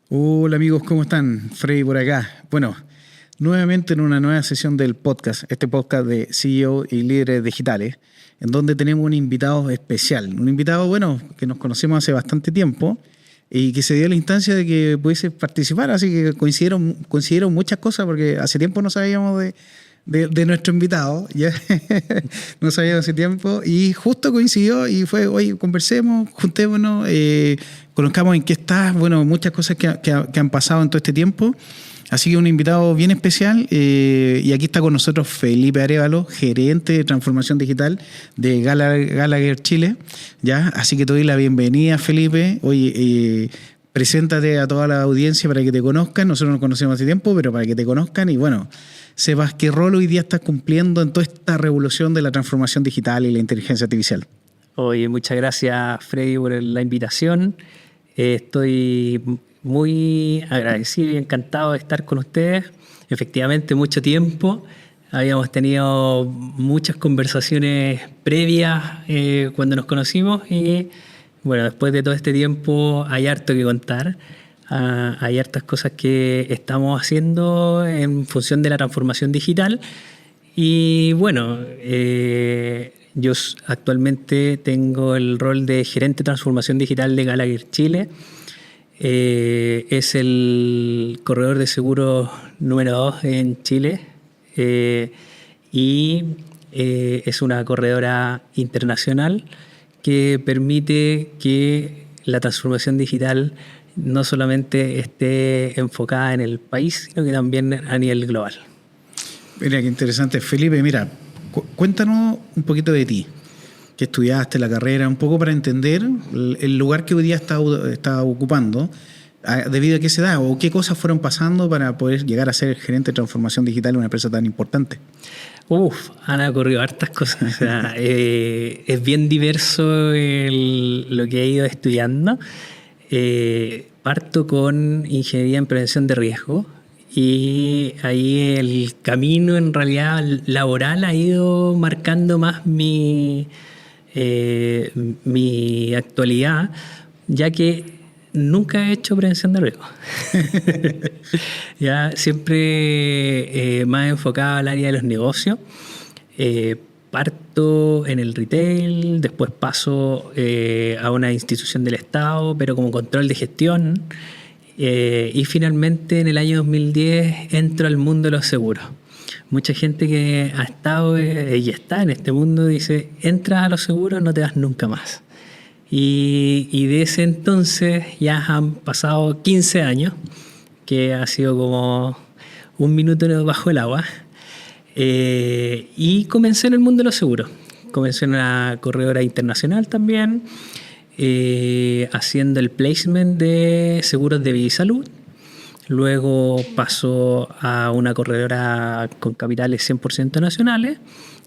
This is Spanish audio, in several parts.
Hola amigos, ¿cómo están? Freddy por acá. Bueno, nuevamente en una nueva sesión del podcast, este podcast de CEO y líderes digitales, en donde tenemos un invitado especial. Un invitado, bueno, que nos conocemos hace bastante tiempo y que se dio la instancia de que pudiese participar, así que coincidieron muchas cosas porque hace tiempo no sabíamos de nuestro invitado, ya no sabíamos hace tiempo y justo coincidió y fue, oye, conversemos, juntémonos, conozcamos en qué estás, bueno, muchas cosas que han pasado en todo este tiempo. Así que un invitado bien especial y aquí está con nosotros Felipe Arévalo, gerente de transformación digital de Gallagher Chile. ¿Ya? Así que te doy la bienvenida, Felipe. Oye, preséntate a toda la audiencia para que te conozcan. Nosotros nos conocemos hace tiempo, pero para que te conozcan y bueno, sepas qué rol hoy día estás cumpliendo en toda esta revolución de la transformación digital y la inteligencia artificial. Oye, muchas gracias, Freddy, por la invitación. Estoy muy agradecido y encantado de estar con ustedes. Efectivamente, mucho tiempo. Habíamos tenido muchas conversaciones previas cuando nos conocimos y, bueno, después de todo este tiempo hay harto que contar. Hay hartas cosas que estamos haciendo en función de la transformación digital. Y, bueno, yo actualmente tengo el rol de gerente de transformación digital de Gallagher Chile. Es el corredor de seguros número 2 en Chile y es una corredora internacional que permite que la transformación digital no solamente esté enfocada en el país, sino que también a nivel global. Mira, qué interesante. Felipe, mira, cuéntanos un poquito de ti. ¿Qué estudiaste, la carrera? Un poco para entender el lugar que hoy día está ocupando, debido a qué se da o qué cosas fueron pasando para poder llegar a ser gerente de transformación digital en una empresa tan importante. Han ocurrido hartas cosas. O sea, es bien diverso lo que he ido estudiando. Parto con ingeniería en prevención de riesgo. Y ahí el camino en realidad laboral ha ido marcando más mi actualidad, ya que nunca he hecho prevención de riesgo. Ya siempre más enfocado al área de los negocios. Parto en el retail, después paso a una institución del Estado, pero como control de gestión. Y finalmente en el año 2010 entro al mundo de los seguros. Mucha gente que ha estado y está en este mundo dice, entras a los seguros, no te vas nunca más. Y de ese entonces ya han pasado 15 años, que ha sido como un minuto bajo el agua. Y comencé en el mundo de los seguros. Comencé en una corredora internacional también, haciendo el placement de seguros de vida y salud. Luego pasó a una corredora con capitales 100% nacionales,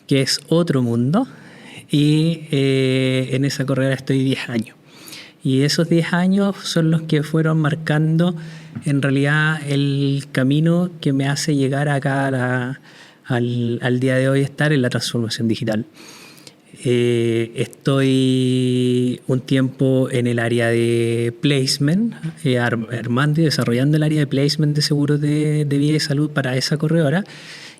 que es otro mundo. Y en esa corredora estoy 10 años. Y esos 10 años son los que fueron marcando en realidad el camino que me hace llegar acá al día de hoy estar en la transformación digital. Estoy un tiempo en el área de placement, armando y desarrollando el área de placement de seguros de vida y salud para esa corredora,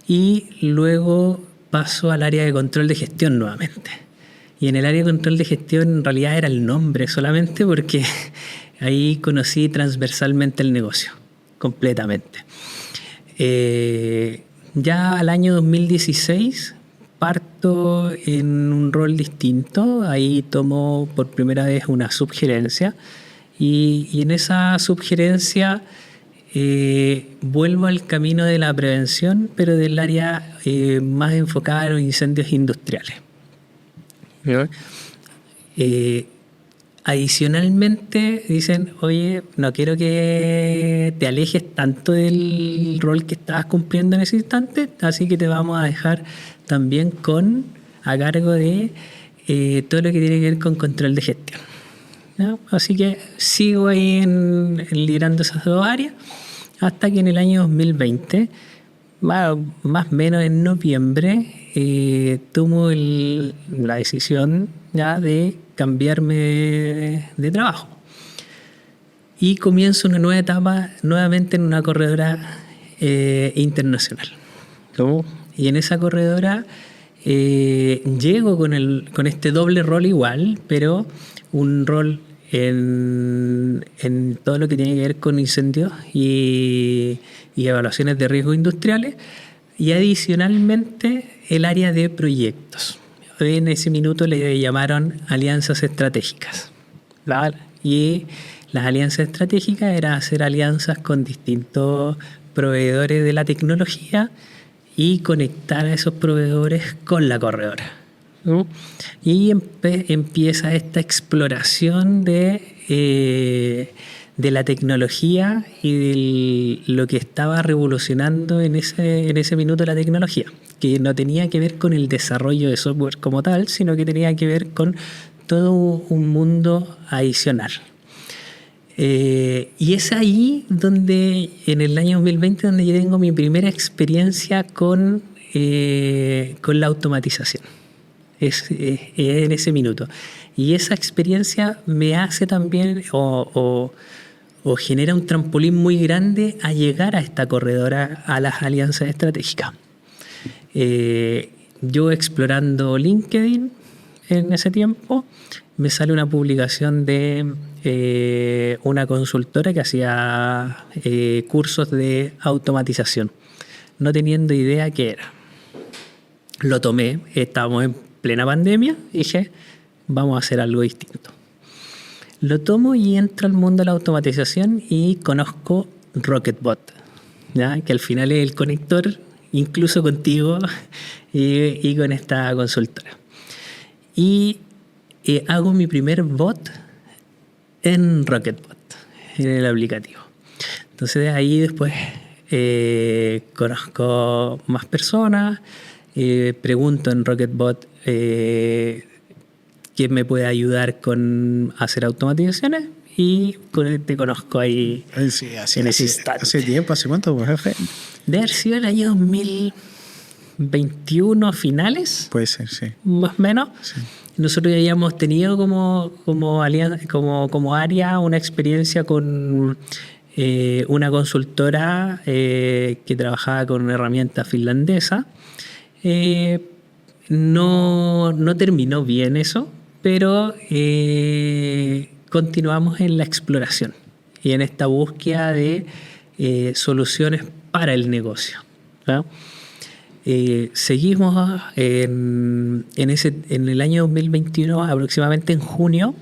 y luego paso al área de control de gestión nuevamente. Y en el área de control de gestión en realidad era el nombre solamente porque ahí conocí transversalmente el negocio, completamente. Ya al año 2016 parto en un rol distinto, ahí tomo por primera vez una subgerencia y en esa subgerencia vuelvo al camino de la prevención, pero del área más enfocada a los incendios industriales. Adicionalmente dicen, oye, no quiero que te alejes tanto del rol que estabas cumpliendo en ese instante, así que te vamos a dejar también a cargo de todo lo que tiene que ver con control de gestión, ¿no? Así que sigo ahí liderando esas dos áreas hasta que en el año 2020, más o menos en noviembre, tomo la decisión ya de cambiarme de trabajo. y comienzo una nueva etapa nuevamente en una corredora internacional. ¿Cómo? Y en esa corredora llego con este doble rol igual, pero un rol en todo lo que tiene que ver con incendios y evaluaciones de riesgos industriales, y adicionalmente el área de proyectos. En ese minuto le llamaron alianzas estratégicas, ¿vale? Y las alianzas estratégicas era hacer alianzas con distintos proveedores de la tecnología y conectar a esos proveedores con la corredora, ¿no? Y empieza esta exploración de la tecnología y de lo que estaba revolucionando en ese minuto la tecnología, que no tenía que ver con el desarrollo de software como tal, sino que tenía que ver con todo un mundo adicional. Y es ahí donde, en el año 2020, donde yo tengo mi primera experiencia con la automatización. Es en ese minuto. Y esa experiencia me hace también o genera un trampolín muy grande a llegar a esta corredora, a las alianzas estratégicas. Yo explorando LinkedIn en ese tiempo, me sale una publicación de una consultora que hacía cursos de automatización, no teniendo idea qué era. Lo tomé, estábamos en plena pandemia, y dije, vamos a hacer algo distinto. Lo tomo y entro al mundo de la automatización y conozco Rocketbot, ¿ya? Que al final es el conector, incluso contigo y con esta consultora. Y hago mi primer bot en Rocketbot, en el aplicativo. Entonces de ahí después conozco más personas, pregunto en Rocketbot quién me puede ayudar con hacer automatizaciones, y te conozco ahí Sí, en ese instante. ¿Hace tiempo? ¿Hace cuánto, jefe? Debe haber sido el año 2021 finales. Puede ser, sí. Más o menos. Sí. Nosotros ya habíamos tenido como área una experiencia con una consultora que trabajaba con una herramienta finlandesa. No terminó bien eso, pero continuamos en la exploración y en esta búsqueda de soluciones para el negocio, ¿no? Seguimos en el año 2021, aproximadamente en junio,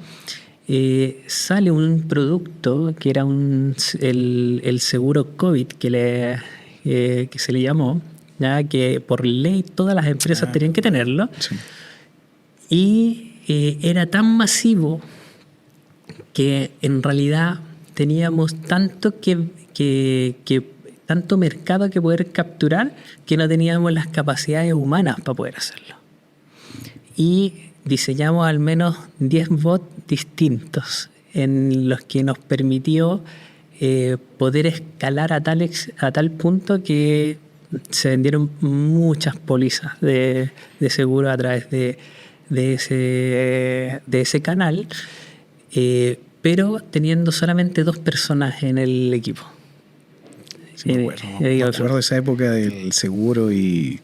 sale un producto que era el seguro COVID que se le llamó, ¿ya? Que por ley todas las empresas tenían que tenerlo. Sí. Y era tan masivo que en realidad teníamos tanto tanto mercado que poder capturar, que no teníamos las capacidades humanas para poder hacerlo. Y diseñamos al menos 10 bots distintos en los que nos permitió poder escalar a tal punto que se vendieron muchas pólizas de seguro a través de ese canal, pero teniendo solamente 2 personas en el equipo. Sí, me acuerdo de esa época del seguro, y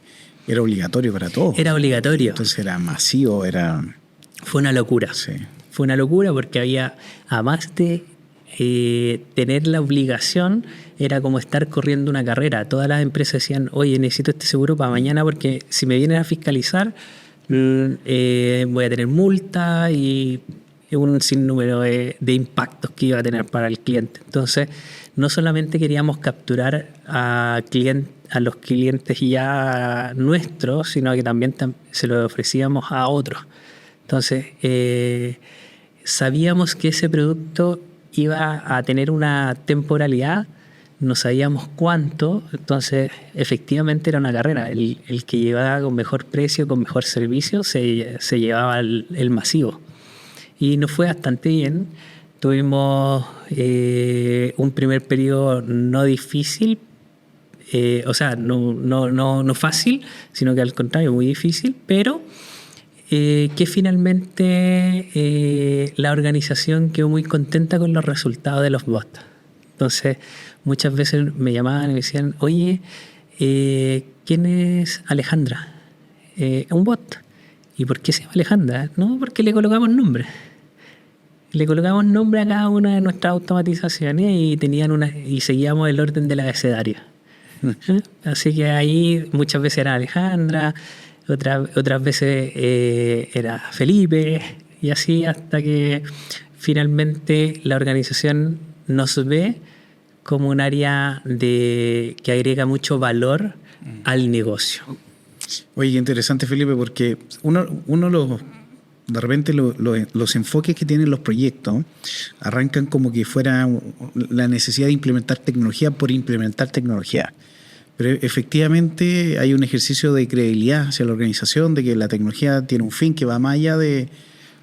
era obligatorio para todos. Era obligatorio. Entonces era masivo, Fue una locura. Sí. Fue una locura porque había, además de tener la obligación, era como estar corriendo una carrera. Todas las empresas decían, oye, necesito este seguro para mañana porque si me vienen a fiscalizar voy a tener multa y un sinnúmero de impactos que iba a tener para el cliente. Entonces, no solamente queríamos capturar a los clientes ya nuestros, sino que también se lo ofrecíamos a otros. Entonces, sabíamos que ese producto iba a tener una temporalidad, no sabíamos cuánto, entonces efectivamente era una carrera. El que llevaba con mejor precio, con mejor servicio, se llevaba el masivo. Y nos fue bastante bien. Tuvimos un primer periodo no difícil, no fácil, sino que al contrario, muy difícil, pero que finalmente la organización quedó muy contenta con los resultados de los bots. Entonces, muchas veces me llamaban y me decían, oye, ¿quién es Alejandra? Un bot. ¿Y por qué se llama Alejandra? No, porque le colocamos nombre. Le colocamos nombre a cada una de nuestras automatizaciones y seguíamos el orden del abecedario. Así que ahí muchas veces era Alejandra, otras veces era Felipe, y así hasta que finalmente la organización nos ve como un área que agrega mucho valor al negocio. Oye, qué interesante, Felipe, porque de repente los enfoques que tienen los proyectos arrancan como que fuera la necesidad de implementar tecnología por implementar tecnología. Pero efectivamente hay un ejercicio de credibilidad hacia la organización, de que la tecnología tiene un fin que va más allá de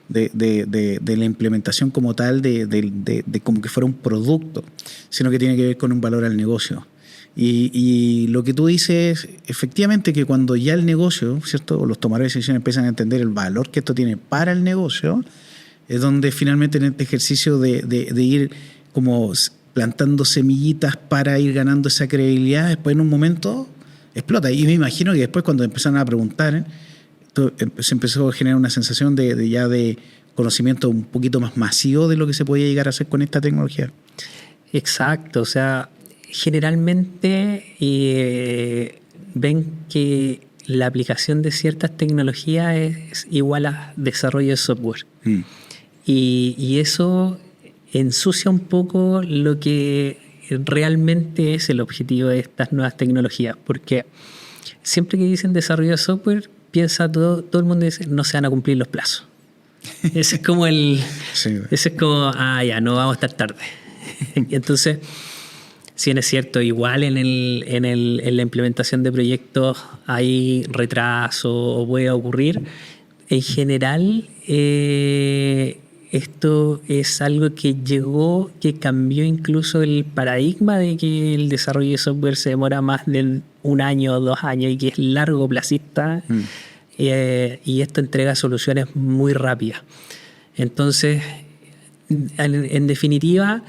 la implementación como tal, de como que fuera un producto, sino que tiene que ver con un valor al negocio. Y lo que tú dices, efectivamente, que cuando ya el negocio, ¿cierto?, los tomadores de decisiones empiezan a entender el valor que esto tiene para el negocio, es donde finalmente en este ejercicio de ir como plantando semillitas para ir ganando esa credibilidad, después en un momento explota. Y me imagino que después cuando empezaron a preguntar, se empezó a generar una sensación de conocimiento un poquito más masivo de lo que se podía llegar a hacer con esta tecnología. Exacto, o sea, generalmente ven que la aplicación de ciertas tecnologías es igual a desarrollo de software. Y eso ensucia un poco lo que realmente es el objetivo de estas nuevas tecnologías, porque siempre que dicen desarrollo de software, piensa todo el mundo dice, no se van a cumplir los plazos. Ese es como ya, no vamos a estar tarde. Entonces, si bien es cierto, igual en la implementación de proyectos hay retraso o puede ocurrir, en general esto es algo que cambió incluso el paradigma de que el desarrollo de software se demora más de 1 año o 2 años y que es largo plazista, y esto entrega soluciones muy rápidas. Entonces, en definitiva,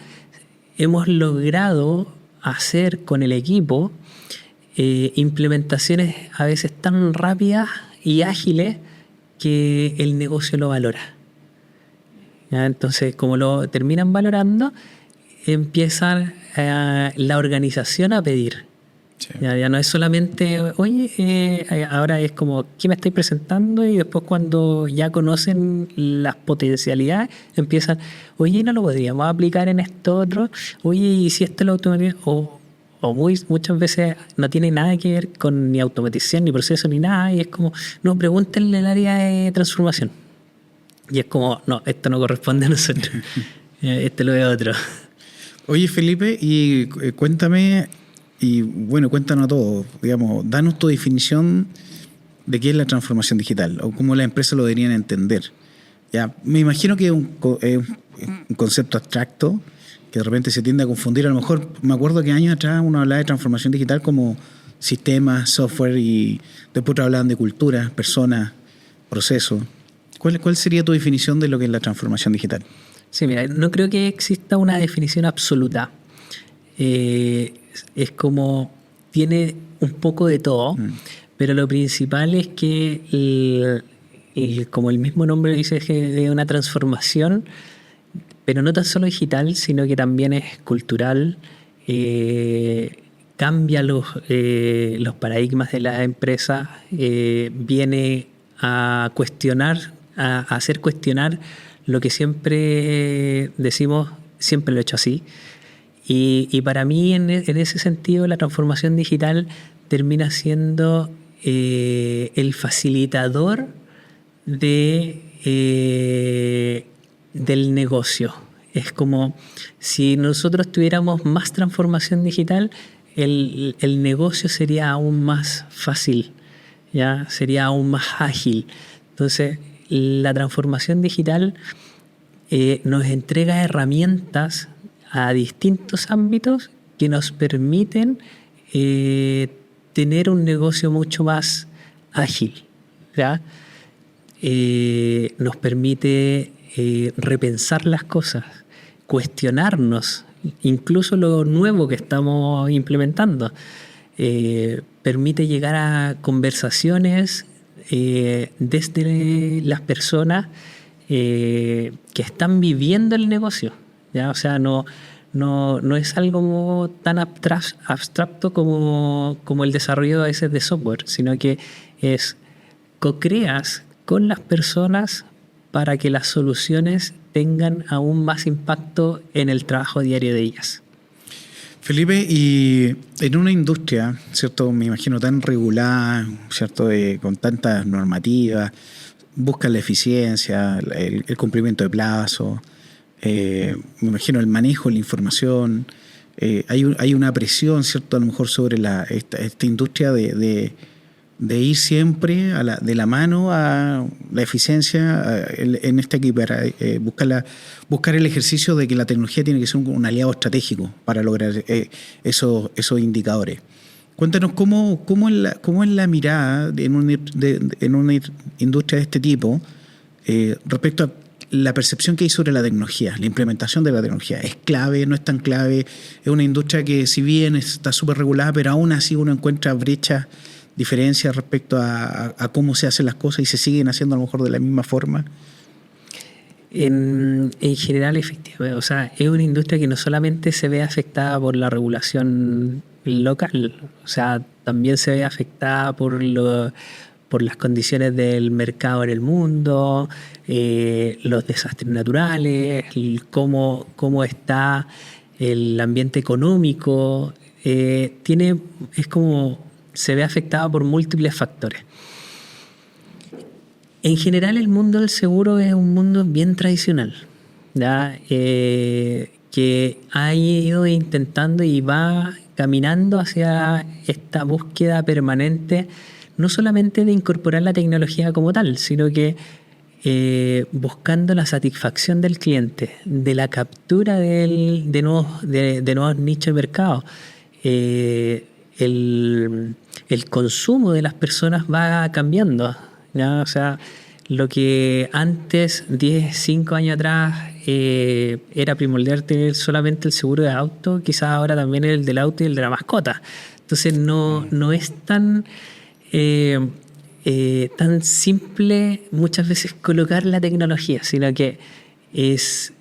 hemos logrado hacer con el equipo implementaciones a veces tan rápidas y ágiles que el negocio lo valora. ¿Ya? Entonces, como lo terminan valorando, empieza la organización a pedir. Sí. Ya no es solamente, oye, ahora es como, ¿qué me estáis presentando? Y después cuando ya conocen las potencialidades, empiezan, oye, ¿no lo podríamos aplicar en esto otro? Oye, ¿y si esto lo automatizamos? Muchas veces no tiene nada que ver con ni automatización, ni proceso, ni nada, y es como, no, pregúntenle el área de transformación. Y es como, no, esto no corresponde a nosotros. Lo veo otro. Oye, Felipe, y cuéntame, y bueno, cuéntanos todo, digamos, danos tu definición de qué es la transformación digital o cómo las empresas lo deberían entender. Ya, me imagino que es un concepto abstracto que de repente se tiende a confundir. A lo mejor, me acuerdo que años atrás uno hablaba de transformación digital como sistemas, software, y después hablaban de cultura, personas, procesos. ¿Cuál sería tu definición de lo que es la transformación digital? Sí, mira, no creo que exista una definición absoluta. Es como, tiene un poco de todo, pero lo principal es que, como el mismo nombre dice, es de una transformación, pero no tan solo digital, sino que también es cultural, cambia los paradigmas de las empresas, viene a cuestionar, a hacer cuestionar lo que siempre decimos, siempre lo he hecho así. Y para mí, en ese sentido, la transformación digital termina siendo el facilitador del negocio. Es como si nosotros tuviéramos más transformación digital, el negocio sería aún más fácil, ¿ya? Sería aún más ágil. Entonces, la transformación digital nos entrega herramientas a distintos ámbitos que nos permiten tener un negocio mucho más ágil, ¿ya? nos permite repensar las cosas, cuestionarnos, incluso lo nuevo que estamos implementando. Permite llegar a conversaciones desde las personas que están viviendo el negocio, ¿ya? O sea, no es algo tan abstracto como el desarrollo a veces de software, sino que es co-creas con las personas para que las soluciones tengan aún más impacto en el trabajo diario de ellas. Felipe, y en una industria, ¿cierto? Me imagino tan regulada, ¿cierto? Con tantas normativas, buscan la eficiencia, el cumplimiento de plazos, me imagino el manejo de la información. Hay una presión, ¿cierto? A lo mejor sobre esta industria de ir siempre de la mano a la eficiencia en este equipo, buscar el ejercicio de que la tecnología tiene que ser un aliado estratégico para lograr esos indicadores. Cuéntanos cómo es la mirada en una industria de este tipo respecto a la percepción que hay sobre la tecnología, la implementación de la tecnología. ¿Es clave? ¿No es tan clave? Es una industria que, si bien está súper regulada, pero aún así uno encuentra brechas, diferencias respecto a cómo se hacen las cosas y se siguen haciendo a lo mejor de la misma forma. En general, efectivamente, o sea, es una industria que no solamente se ve afectada por la regulación local, o sea, también se ve afectada por las condiciones del mercado en el mundo, los desastres naturales, cómo está el ambiente económico, se ve afectada por múltiples factores. En general, el mundo del seguro es un mundo bien tradicional, ¿ya? Que ha ido intentando y va caminando hacia esta búsqueda permanente, no solamente de incorporar la tecnología como tal, sino que buscando la satisfacción del cliente, de la captura de nuevos nichos de mercado. El consumo de las personas va cambiando, ¿ya? O sea, lo que antes, 5 años atrás, era primordial tener solamente el seguro de auto, quizás ahora también el del auto y el de la mascota. Entonces no es tan simple muchas veces colocar la tecnología, sino que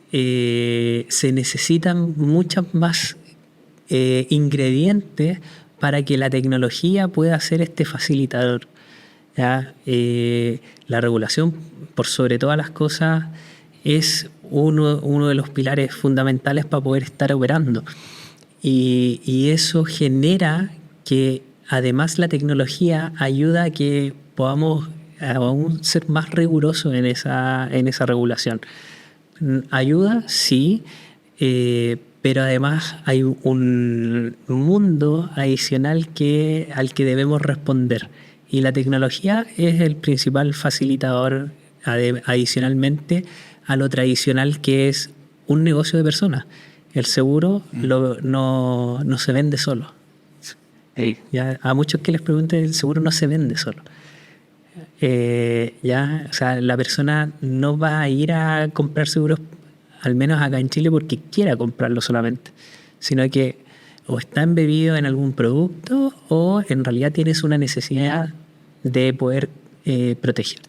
se necesitan muchas más ingredientes para que la tecnología pueda ser este facilitador, ¿ya? La regulación, por sobre todas las cosas, es uno de los pilares fundamentales para poder estar operando. Y eso genera que además la tecnología ayuda a que podamos aún ser más rigurosos en esa regulación. Ayuda, sí, pero además hay un mundo adicional al que debemos responder. Y la tecnología es el principal facilitador adicionalmente a lo tradicional que es un negocio de personas. El seguro no se vende solo. Ya, a muchos que les pregunten, el seguro no se vende solo. O sea, la persona no va a ir a comprar seguros, al menos acá en Chile, porque quiera comprarlo solamente, sino que o está embebido en algún producto o en realidad tienes una necesidad de poder protegerte.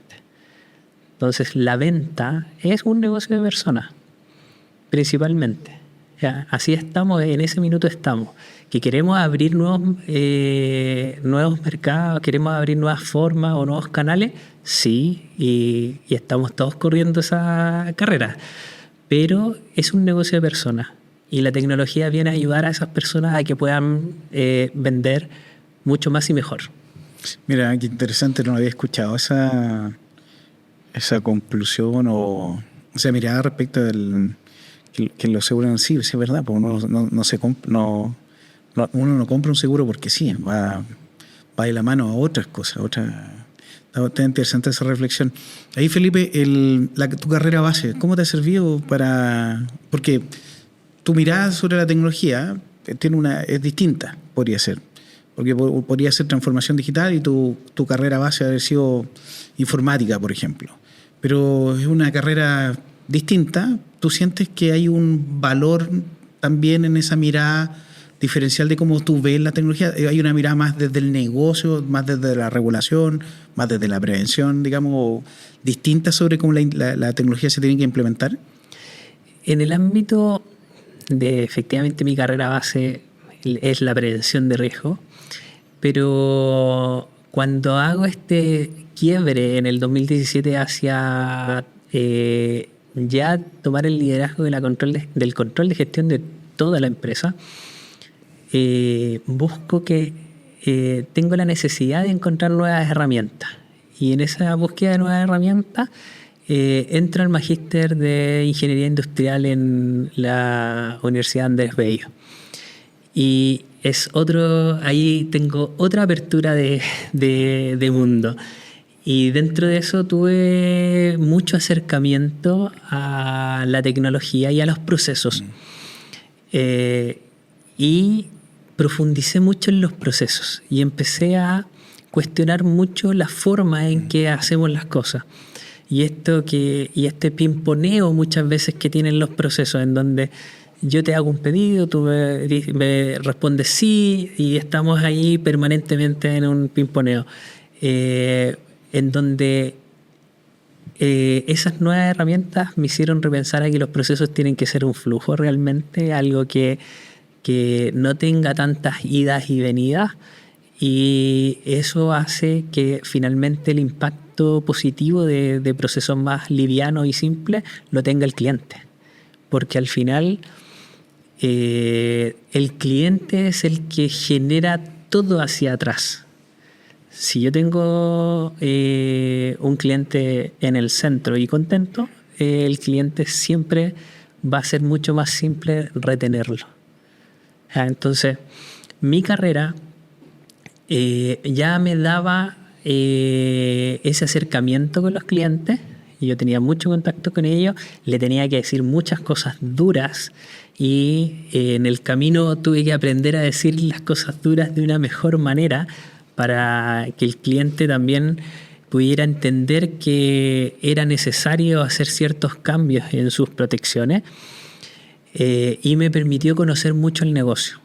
Entonces, la venta es un negocio de personas, principalmente. Ya, así estamos, en ese minuto estamos. Que queremos abrir nuevos mercados, queremos abrir nuevas formas o nuevos canales, sí, y estamos todos corriendo esa carrera. Pero es un negocio de personas y la tecnología viene a ayudar a esas personas a que puedan vender mucho más y mejor. Mira, qué interesante, no había escuchado esa conclusión o sea, mirada respecto del que los seguros sí, es verdad, porque uno no compra un seguro porque sí, va de la mano a otras cosas. Está interesante esa reflexión. Ahí, Felipe, tu carrera base, ¿cómo te ha servido porque tu mirada sobre la tecnología es distinta, podría ser. porque podría ser transformación digital y tu carrera base haber sido informática, por ejemplo. Pero es una carrera distinta. ¿Tú sientes que hay un valor también en esa mirada diferencial de cómo tú ves la tecnología? ¿Hay una mirada más desde el negocio, más desde la regulación, más desde la prevención, digamos, distinta sobre cómo la tecnología se tiene que implementar? En el ámbito de, efectivamente, mi carrera base es la prevención de riesgo, pero cuando hago este quiebre en el 2017 hacia ya tomar el liderazgo del control de gestión de toda la empresa, busco que tengo la necesidad de encontrar nuevas herramientas. Y en esa búsqueda de nuevas herramientas entro al magíster de Ingeniería Industrial en la Universidad Andrés Bello. Y ahí tengo otra apertura de mundo. Y dentro de eso tuve mucho acercamiento a la tecnología y a los procesos. Y profundicé mucho en los procesos y empecé a cuestionar mucho la forma en que hacemos las cosas. Y este pimponeo muchas veces que tienen los procesos, en donde yo te hago un pedido, tú me respondes sí, y estamos ahí permanentemente en un pimponeo. En donde esas nuevas herramientas me hicieron repensar a que los procesos tienen que ser un flujo realmente, algo que no tenga tantas idas y venidas, y eso hace que finalmente el impacto positivo de procesos más livianos y simples lo tenga el cliente, porque al final el cliente es el que genera todo hacia atrás. Si yo tengo un cliente en el centro y contento, el cliente siempre va a ser mucho más simple retenerlo. Entonces, mi carrera ya me daba ese acercamiento con los clientes, y yo tenía mucho contacto con ellos, le tenía que decir muchas cosas duras, y en el camino tuve que aprender a decir las cosas duras de una mejor manera para que el cliente también pudiera entender que era necesario hacer ciertos cambios en sus protecciones, y me permitió conocer mucho el negocio.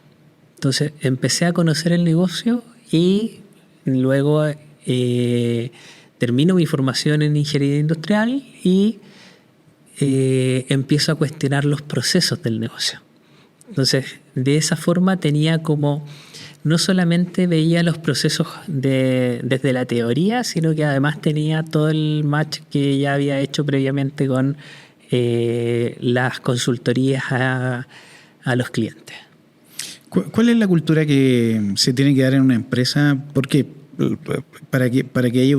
Entonces empecé a conocer el negocio y luego termino mi formación en Ingeniería Industrial y empiezo a cuestionar los procesos del negocio. Entonces, de esa forma tenía como... No solamente veía los procesos desde la teoría, sino que además tenía todo el match que ya había hecho previamente con las consultorías a los clientes. ¿Cuál es la cultura que se tiene que dar en una empresa? ¿Por qué? Para que haya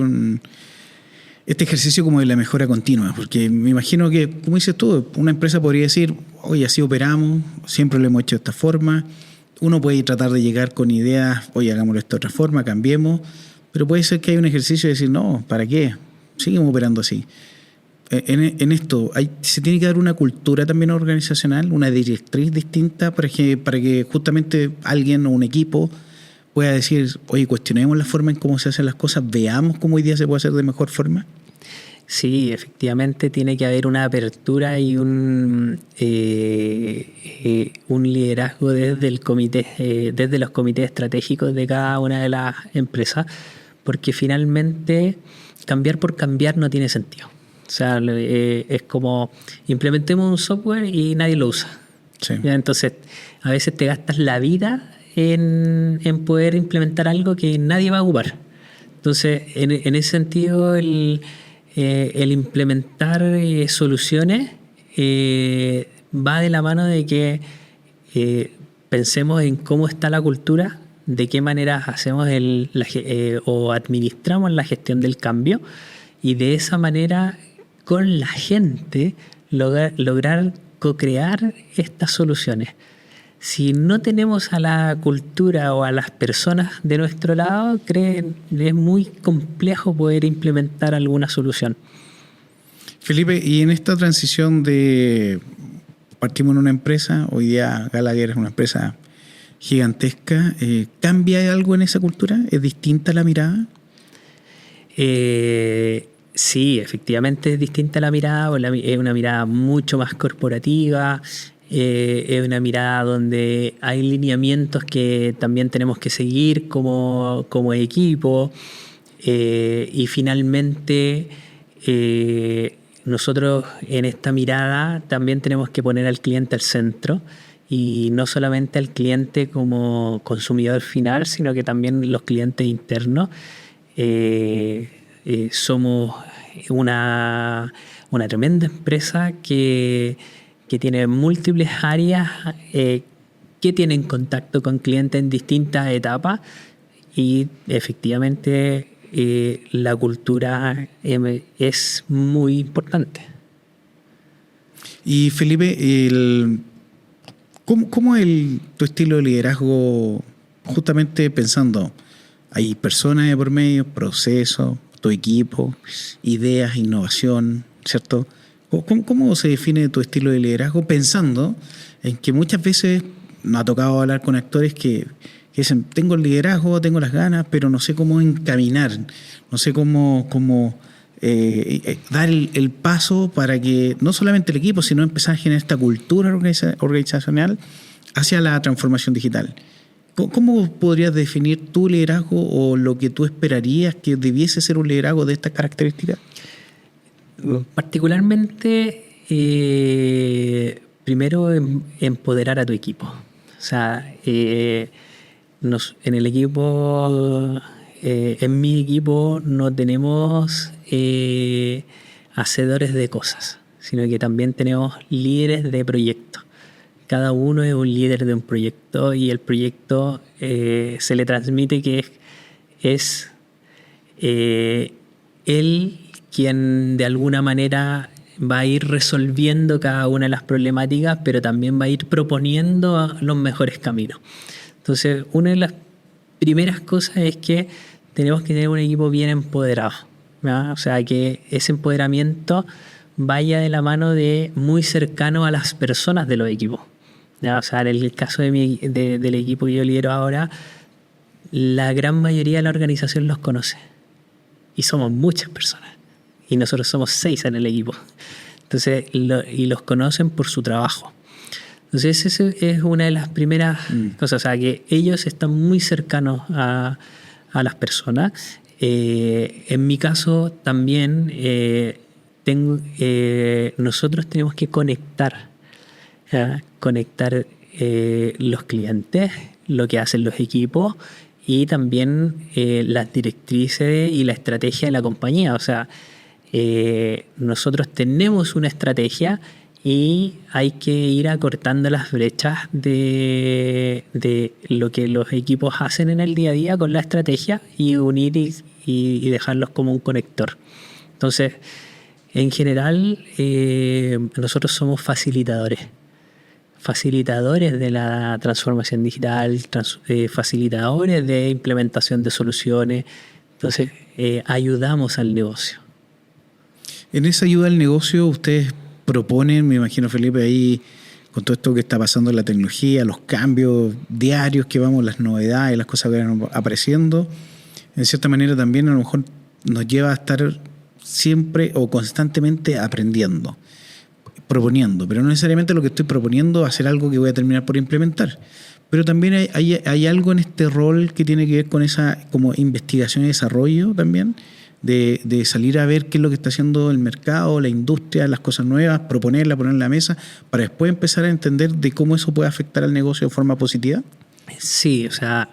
este ejercicio como de la mejora continua. Porque me imagino que, como dices tú, una empresa podría decir, oye, así operamos, siempre lo hemos hecho de esta forma. Uno puede tratar de llegar con ideas, oye, hagámoslo de esta otra forma, cambiemos, pero puede ser que haya un ejercicio de decir, no, ¿para qué? Seguimos operando así. En esto, se tiene que dar una cultura también organizacional, una directriz distinta para que justamente alguien o un equipo pueda decir, oye, cuestionemos la forma en cómo se hacen las cosas, veamos cómo hoy día se puede hacer de mejor forma. Sí, efectivamente tiene que haber una apertura y un liderazgo desde el comité, desde los comités estratégicos de cada una de las empresas, porque finalmente cambiar por cambiar no tiene sentido. O sea, es como implementemos un software y nadie lo usa. Sí. Entonces, a veces te gastas la vida en poder implementar algo que nadie va a ocupar. Entonces, en ese sentido, el implementar soluciones va de la mano de que pensemos en cómo está la cultura, de qué manera hacemos o administramos la gestión del cambio, y de esa manera con la gente lograr co-crear estas soluciones. Si no tenemos a la cultura o a las personas de nuestro lado, es muy complejo poder implementar alguna solución. Felipe, y en esta transición partimos en una empresa, hoy día Gallagher es una empresa gigantesca. ¿Cambia algo en esa cultura? ¿Es distinta la mirada? Sí, efectivamente es distinta la mirada, es una mirada mucho más corporativa, es una mirada donde hay lineamientos que también tenemos que seguir como equipo, y finalmente nosotros en esta mirada también tenemos que poner al cliente al centro, y no solamente al cliente como consumidor final, sino que también los clientes internos. Somos una tremenda empresa que tiene múltiples áreas que tienen contacto con clientes en distintas etapas, y efectivamente la cultura es muy importante. Y Felipe, ¿cómo es tu estilo de liderazgo? Justamente pensando, hay personas de por medio, procesos, tu equipo, ideas, innovación, ¿cierto? ¿Cómo se define tu estilo de liderazgo? Pensando en que muchas veces nos ha tocado hablar con actores que dicen, tengo el liderazgo, tengo las ganas, pero no sé cómo encaminar, no sé cómo dar el paso para que no solamente el equipo, sino empezar a generar esta cultura organizacional hacia la transformación digital. ¿Cómo podrías definir tu liderazgo o lo que tú esperarías que debiese ser un liderazgo de estas características? Particularmente, primero empoderar a tu equipo. O sea, en el equipo, en mi equipo no tenemos hacedores de cosas, sino que también tenemos líderes de proyectos. Cada uno es un líder de un proyecto, y el proyecto se le transmite que es él quien de alguna manera va a ir resolviendo cada una de las problemáticas, pero también va a ir proponiendo los mejores caminos. Entonces, una de las primeras cosas es que tenemos que tener un equipo bien empoderado, ¿verdad? O sea, que ese empoderamiento vaya de la mano de muy cercano a las personas de los equipos. ¿Ya? O sea, en el caso del equipo que yo lidero ahora, la gran mayoría de la organización los conoce. Y somos muchas personas. Y nosotros somos 6 en el equipo. Entonces, y los conocen por su trabajo. Entonces, esa es una de las primeras cosas. O sea, que ellos están muy cercanos a las personas. En mi caso, también nosotros tenemos que conectar los clientes, lo que hacen los equipos, y también las directrices y la estrategia de la compañía. O sea, nosotros tenemos una estrategia y hay que ir acortando las brechas de lo que los equipos hacen en el día a día con la estrategia, y unir y dejarlos como un conector. Entonces, en general, nosotros somos facilitadores de la transformación digital, facilitadores de implementación de soluciones. Entonces, ayudamos al negocio. En esa ayuda al negocio, ustedes proponen, me imagino, Felipe, ahí con todo esto que está pasando en la tecnología, los cambios diarios que vamos, las novedades, las cosas que van apareciendo, en cierta manera también a lo mejor nos lleva a estar siempre o constantemente aprendiendo, proponiendo, pero no necesariamente lo que estoy proponiendo va a ser algo que voy a terminar por implementar. Pero también hay algo en este rol que tiene que ver con esa como investigación y desarrollo también, de salir a ver qué es lo que está haciendo el mercado, la industria, las cosas nuevas, proponerla, ponerla en la mesa, para después empezar a entender de cómo eso puede afectar al negocio de forma positiva. Sí, o sea,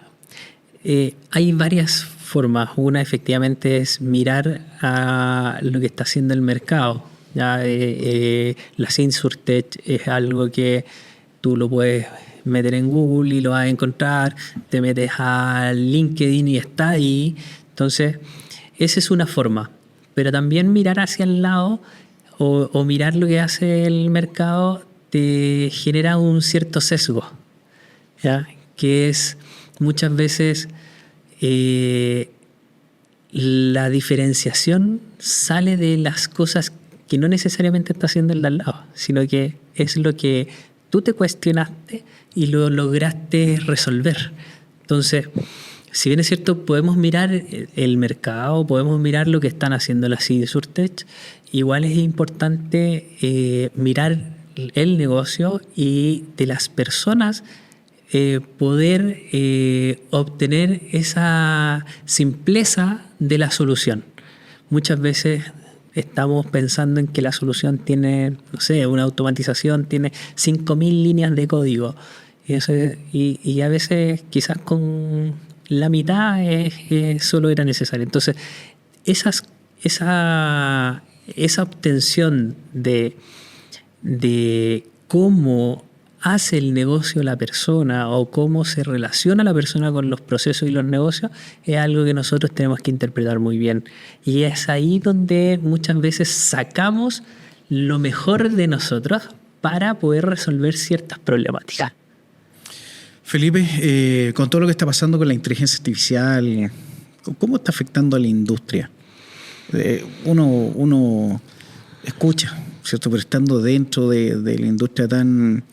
hay varias formas. Una, efectivamente, es mirar a lo que está haciendo el mercado. ¿Ya? La InsurTech es algo que tú lo puedes meter en Google y lo vas a encontrar, te metes a LinkedIn y está ahí. Entonces, esa es una forma. Pero también mirar hacia el lado o mirar lo que hace el mercado te genera un cierto sesgo, ¿ya? Que es muchas veces la diferenciación sale de las cosas que no necesariamente está haciendo el de al lado, sino que es lo que tú te cuestionaste y lo lograste resolver. Entonces, si bien es cierto, podemos mirar el mercado, podemos mirar lo que están haciendo las InsurTech, igual es importante mirar el negocio y de las personas poder obtener esa simpleza de la solución. Muchas veces estamos pensando en que la solución tiene, no sé, una automatización, tiene 5.000 líneas de código. Y a veces quizás con la mitad solo era necesario. Entonces, esa obtención de cómo hace el negocio la persona o cómo se relaciona la persona con los procesos y los negocios es algo que nosotros tenemos que interpretar muy bien. Y es ahí donde muchas veces sacamos lo mejor de nosotros para poder resolver ciertas problemáticas. Felipe, con todo lo que está pasando con la inteligencia artificial, ¿cómo está afectando a la industria? Uno escucha, ¿cierto? Pero estando dentro de la industria tan,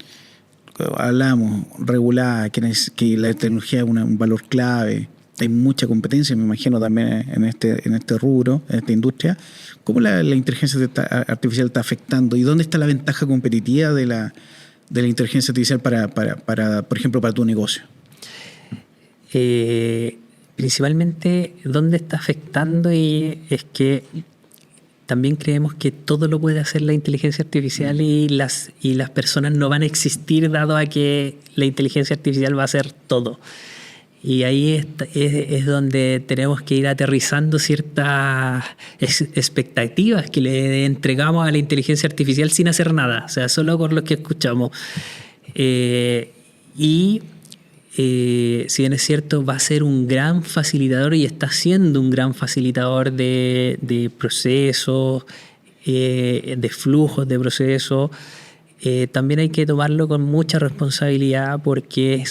hablamos, regulada, que la tecnología es un valor clave, hay mucha competencia, me imagino, también en este rubro, en esta industria. ¿Cómo la inteligencia artificial está afectando? ¿Y dónde está la ventaja competitiva de la inteligencia artificial para, por ejemplo, para tu negocio? Principalmente, ¿dónde está afectando? Y es que también creemos que todo lo puede hacer la inteligencia artificial y las personas no van a existir dado a que la inteligencia artificial va a hacer todo. Y ahí es donde tenemos que ir aterrizando ciertas expectativas que le entregamos a la inteligencia artificial sin hacer nada, o sea, solo con lo que escuchamos. Si bien es cierto, va a ser un gran facilitador y está siendo un gran facilitador de procesos, de flujos de procesos, también hay que tomarlo con mucha responsabilidad porque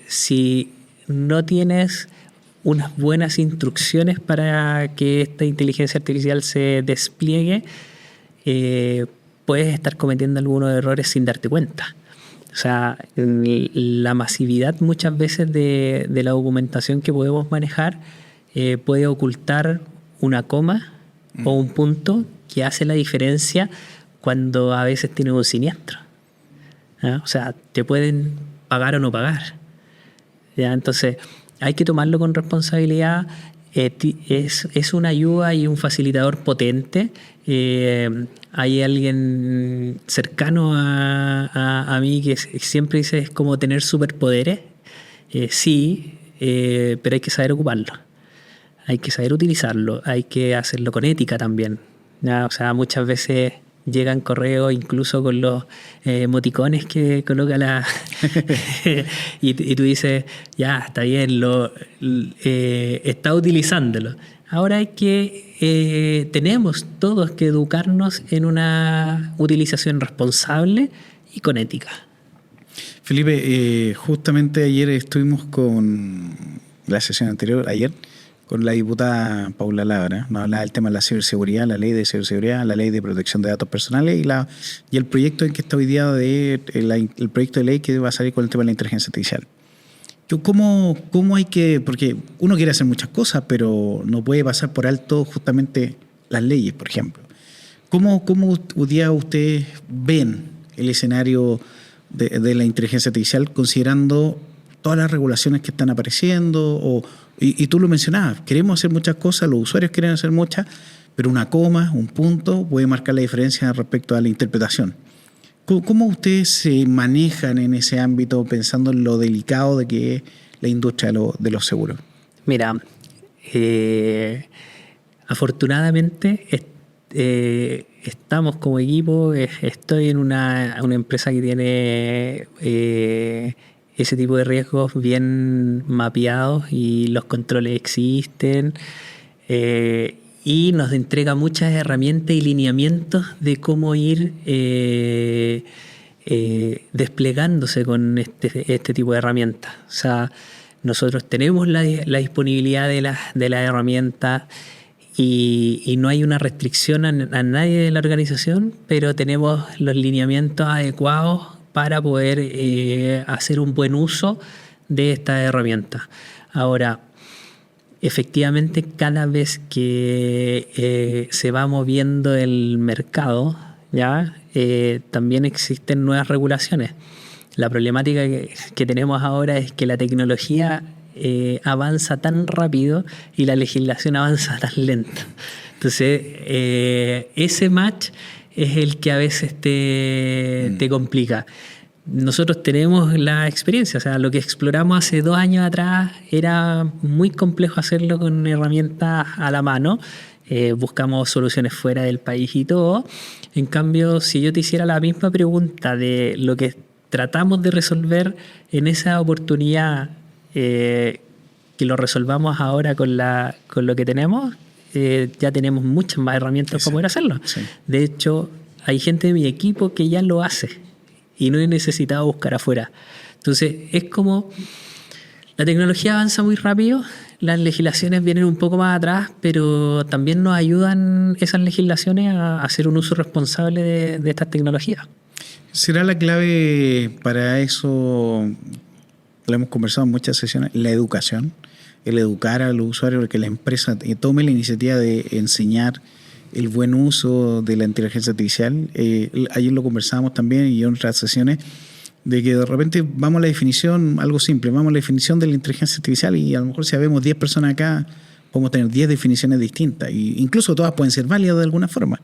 si no tienes unas buenas instrucciones para que esta inteligencia artificial se despliegue, puedes estar cometiendo algunos errores sin darte cuenta. O sea, la masividad muchas veces de la documentación que podemos manejar puede ocultar una coma o un punto que hace la diferencia cuando a veces tienes un siniestro. ¿Ah? O sea, te pueden pagar o no pagar. ¿Ya? Entonces, hay que tomarlo con responsabilidad. Es una ayuda y un facilitador potente. Hay alguien cercano a mí que siempre dice es como tener superpoderes. Sí, pero hay que saber ocuparlo. Hay que saber utilizarlo. Hay que hacerlo con ética también. ¿Ya? O sea, muchas veces llegan correos incluso con los emoticones que coloca y tú dices, ya, está bien, está utilizándolo. Ahora tenemos todos que educarnos en una utilización responsable y con ética. Felipe, justamente ayer estuvimos con la sesión anterior, con la diputada Paula Labra, nos hablaba del tema de la ciberseguridad, la ley de ciberseguridad, la ley de protección de datos personales y el proyecto en que está hoy día el proyecto de ley que va a salir con el tema de la inteligencia artificial. ¿Cómo hay que...? Porque uno quiere hacer muchas cosas, pero no puede pasar por alto justamente las leyes, por ejemplo. ¿Cómo hoy día ustedes ven el escenario de la inteligencia artificial considerando todas las regulaciones que están apareciendo? Y tú lo mencionabas, queremos hacer muchas cosas, los usuarios quieren hacer muchas, pero una coma, un punto puede marcar la diferencia respecto a la interpretación. ¿Cómo ustedes se manejan en ese ámbito pensando en lo delicado de que es la industria de los seguros? Mira, afortunadamente estamos como equipo, estoy en una empresa que tiene ese tipo de riesgos bien mapeados y los controles existen. Y nos entrega muchas herramientas y lineamientos de cómo ir desplegándose con este tipo de herramientas. O sea, nosotros tenemos la disponibilidad de las herramientas y no hay una restricción a nadie de la organización, pero tenemos los lineamientos adecuados para poder hacer un buen uso de estas herramientas. Ahora, efectivamente, cada vez que se va moviendo el mercado, ¿ya? También existen nuevas regulaciones. La problemática que tenemos ahora es que la tecnología avanza tan rápido y la legislación avanza tan lento. Entonces, ese match es el que a veces te complica. Nosotros tenemos la experiencia, o sea, lo que exploramos hace 2 años atrás era muy complejo hacerlo con herramientas a la mano. Buscamos soluciones fuera del país y todo. En cambio, si yo te hiciera la misma pregunta de lo que tratamos de resolver en esa oportunidad, que lo resolvamos ahora con lo que tenemos, ya tenemos muchas más herramientas para poder hacerlo. Sí. De hecho, hay gente de mi equipo que ya lo hace y no he necesitado buscar afuera. Entonces, es como la tecnología avanza muy rápido, las legislaciones vienen un poco más atrás, pero también nos ayudan esas legislaciones a hacer un uso responsable de estas tecnologías. ¿Será la clave para eso? Lo hemos conversado en muchas sesiones, la educación, el educar a los usuarios, que la empresa tome la iniciativa de enseñar el buen uso de la inteligencia artificial. Ayer lo conversábamos también y en otras sesiones, de que de repente vamos a la definición, algo simple, vamos a la definición de la inteligencia artificial y a lo mejor si habemos 10 personas acá, podemos tener 10 definiciones distintas, e incluso todas pueden ser válidas de alguna forma.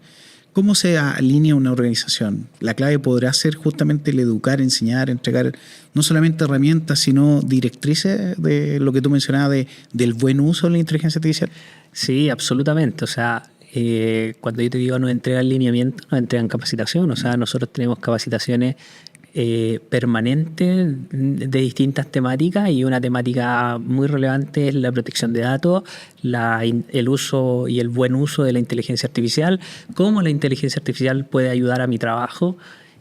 ¿Cómo se alinea una organización? La clave podrá ser justamente el educar, enseñar, entregar no solamente herramientas, sino directrices de lo que tú mencionabas del buen uso de la inteligencia artificial. Sí, absolutamente. O sea, cuando yo te digo nos entregan lineamiento, nos entregan capacitación. O sea, nosotros tenemos capacitaciones permanentes de distintas temáticas y una temática muy relevante es la protección de datos, el uso y el buen uso de la inteligencia artificial, cómo la inteligencia artificial puede ayudar a mi trabajo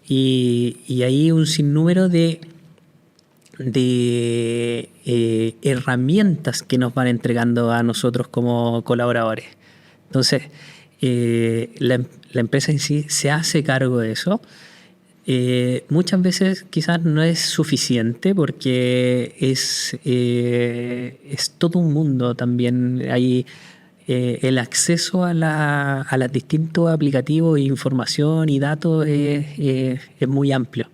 y hay un sinnúmero de herramientas que nos van entregando a nosotros como colaboradores. Entonces, la empresa en sí se hace cargo de eso. Muchas veces quizás no es suficiente porque es todo un mundo también. Hay el acceso a los distintos aplicativos, información y datos es muy amplio.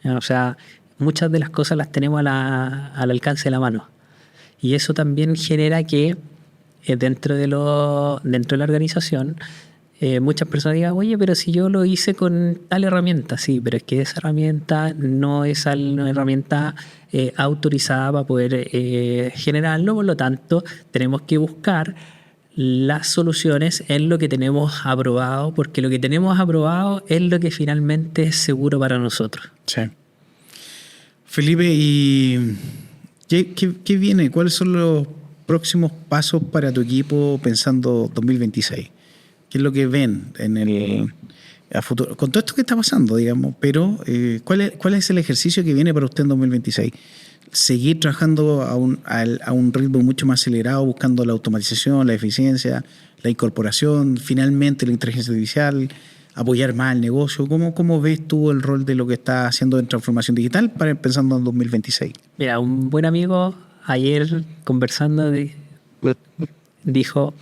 O sea, muchas de las cosas las tenemos al alcance de la mano. Y eso también genera que dentro de la organización muchas personas digan, oye, pero si yo lo hice con tal herramienta, sí, pero es que esa herramienta no es una herramienta autorizada para poder generarlo, por lo tanto tenemos que buscar las soluciones en lo que tenemos aprobado, porque lo que tenemos aprobado es lo que finalmente es seguro para nosotros. Sí. Felipe, ¿y qué viene? ¿Cuáles son los próximos pasos para tu equipo pensando 2026? ¿Qué es lo que ven a futuro? Con todo esto que está pasando, digamos, pero ¿cuál es el ejercicio que viene para usted en 2026? ¿Seguir trabajando a un ritmo mucho más acelerado, buscando la automatización, la eficiencia, la incorporación, finalmente la inteligencia artificial, apoyar más el negocio? ¿Cómo ves tú el rol de lo que está haciendo en transformación digital pensando en 2026? Mira, un buen amigo ayer conversando dijo: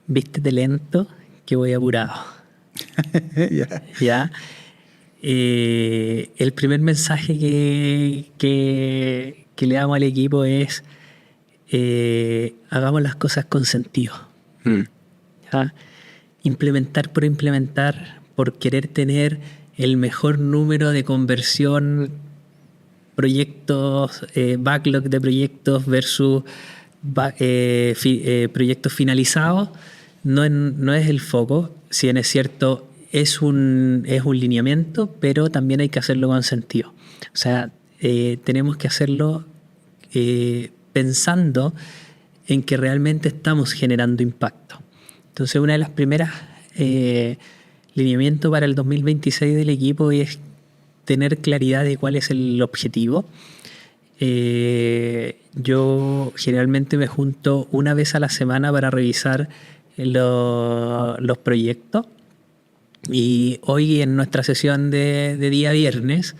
vístete lento, que voy apurado. ¿Ya? El primer mensaje que le damos al equipo es hagamos las cosas con sentido. ¿Ya? Implementar por implementar, por querer tener el mejor número de conversión, proyectos, backlog de proyectos versus proyectos finalizados, no es el foco. Si bien es cierto, es un lineamiento, pero también hay que hacerlo con sentido. O sea, tenemos que hacerlo pensando en que realmente estamos generando impacto. Entonces, una de las primeras lineamientos para el 2026 del equipo es tener claridad de cuál es el objetivo. Yo generalmente me junto una vez a la semana para revisar los proyectos Y hoy en nuestra sesión de día viernes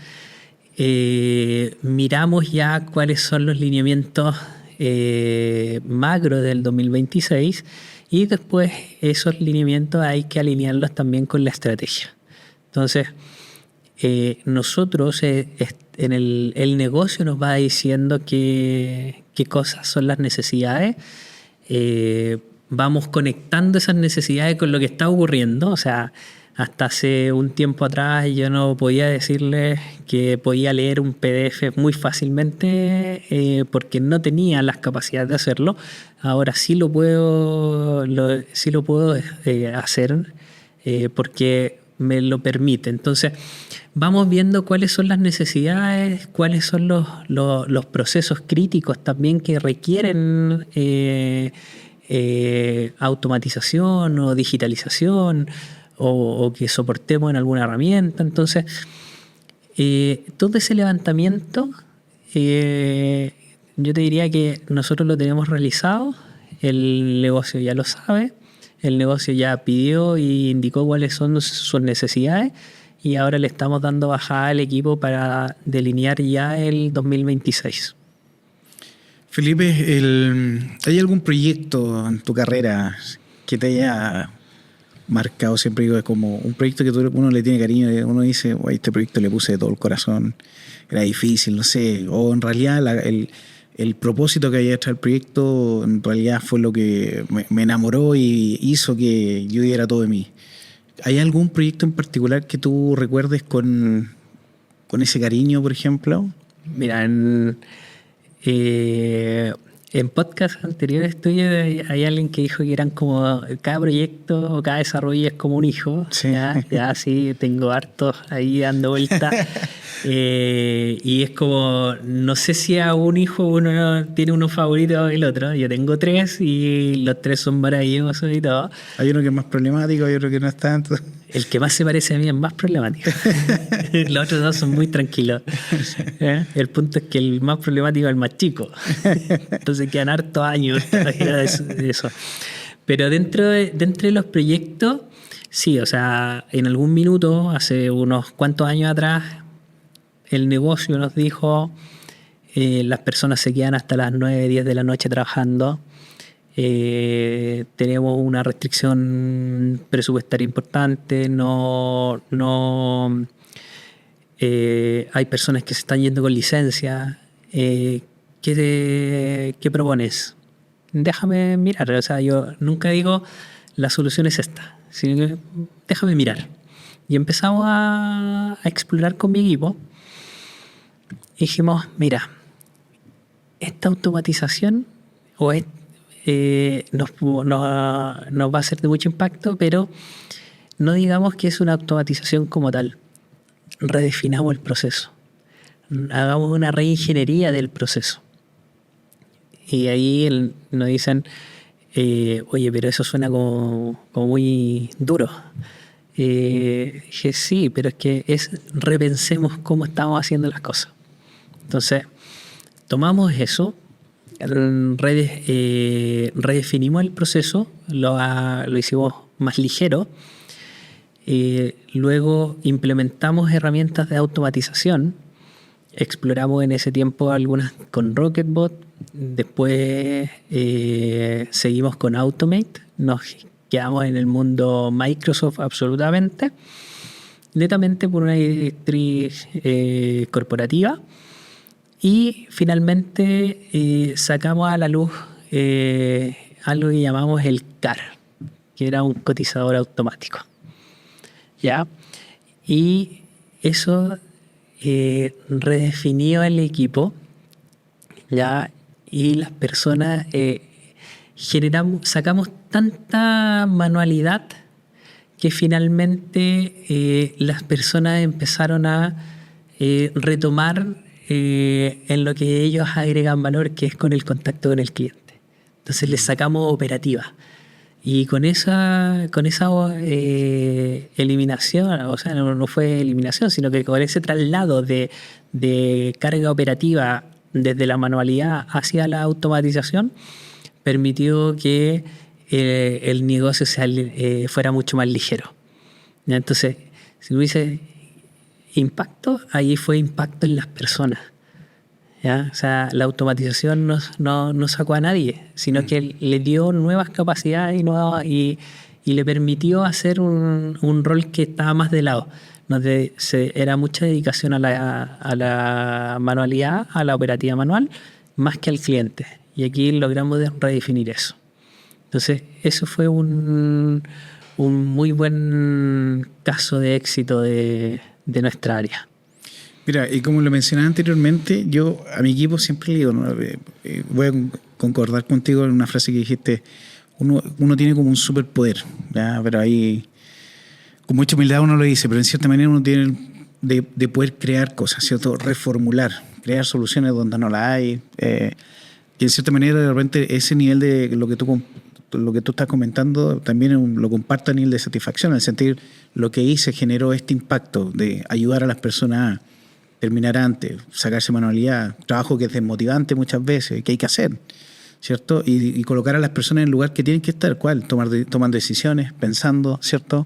miramos ya cuáles son los lineamientos macro del 2026 y después esos lineamientos hay que alinearlos también con la estrategia. Entonces, nosotros en el negocio nos va diciendo qué cosas son las necesidades. Vamos conectando esas necesidades con lo que está ocurriendo. O sea, hasta hace un tiempo atrás yo no podía decirles que podía leer un PDF muy fácilmente porque no tenía las capacidades de hacerlo. Ahora sí lo puedo hacer porque me lo permite. Entonces, vamos viendo cuáles son las necesidades, cuáles son los procesos críticos también que requieren automatización o digitalización o que soportemos en alguna herramienta. Entonces, todo ese levantamiento, yo te diría que nosotros lo tenemos realizado, el negocio ya lo sabe, el negocio ya pidió y indicó cuáles son sus necesidades y ahora le estamos dando bajada al equipo para delinear ya el 2026. Felipe, ¿hay algún proyecto en tu carrera que te haya marcado? Siempre digo, es como un proyecto que uno le tiene cariño, uno dice, este proyecto le puse de todo el corazón, era difícil, no sé, o en realidad el propósito que había detrás del proyecto en realidad fue lo que me enamoró y hizo que yo diera todo de mí. ¿Hay algún proyecto en particular que tú recuerdes con ese cariño, por ejemplo? Mira, en podcasts anteriores tuyos hay alguien que dijo que eran como cada proyecto o cada desarrollo es como un hijo. Sí. Ya sí, tengo hartos ahí dando vueltas. Y es como, no sé si a un hijo uno tiene uno favorito que el otro. Yo tengo 3 y los 3 son maravillosos y todo. Hay uno que es más problemático, hay otro que no es tanto. El que más se parece a mí es más problemático. Los otros 2 son muy tranquilos. El punto es que el más problemático es el más chico. Entonces quedan hartos años de eso. Pero dentro de los proyectos, sí, o sea, en algún minuto, hace unos cuantos años atrás, el negocio nos dijo, las personas se quedan hasta las 9, 10 de la noche trabajando. Tenemos una restricción presupuestaria importante, hay personas que se están yendo con licencia. ¿Qué propones? Déjame mirar. O sea, yo nunca digo la solución es esta, sino que déjame mirar. Y empezamos a explorar con mi equipo. Y dijimos, mira, esta automatización nos va a ser de mucho impacto, pero no digamos que es una automatización como tal. Redefinamos el proceso. Hagamos una reingeniería del proceso. Y ahí nos dicen, oye, pero eso suena como muy duro. Dije, sí, pero es que repensemos cómo estamos haciendo las cosas. Entonces, tomamos eso, redefinimos el proceso, lo hicimos más ligero, luego implementamos herramientas de automatización, exploramos en ese tiempo algunas con Rocketbot, después seguimos con Automate, nos quedamos en el mundo Microsoft absolutamente, netamente por una directriz corporativa. Y finalmente sacamos a la luz algo que llamamos el CAR, que era un cotizador automático. ¿Ya? Y eso redefinió el equipo, ¿ya? Y las personas sacamos tanta manualidad que finalmente las personas empezaron a retomar en lo que ellos agregan valor, que es con el contacto con el cliente. Entonces les sacamos operativa. Y con esa eliminación, o sea, no fue eliminación, sino que con ese traslado de carga operativa desde la manualidad hacia la automatización, permitió que el negocio fuera mucho más ligero. ¿Ya? Entonces, si tú dices impacto, ahí fue impacto en las personas. ¿Ya? O sea, la automatización no sacó a nadie, sino que le dio nuevas capacidades y le permitió hacer un rol que estaba más de lado. Era mucha dedicación a la manualidad, a la operativa manual, más que al cliente. Y aquí logramos redefinir eso. Entonces, eso fue un muy buen caso de éxito de nuestra área. Mira, y como lo mencionaba anteriormente, yo a mi equipo siempre le digo, ¿no? Voy a concordar contigo en una frase que dijiste, uno tiene como un superpoder, ¿ya? Pero ahí, con mucha humildad uno lo dice, pero en cierta manera uno tiene de poder crear cosas, ¿cierto? Reformular, crear soluciones donde no las hay, y en cierta manera de repente ese nivel de lo que tú estás comentando también lo comparto a nivel de satisfacción, al sentir lo que hice generó este impacto de ayudar a las personas a terminar antes, sacarse manualidad, trabajo que es desmotivante muchas veces, que hay que hacer, ¿cierto? Y colocar a las personas en el lugar que tienen que estar, ¿cuál? Tomando decisiones, pensando, ¿cierto?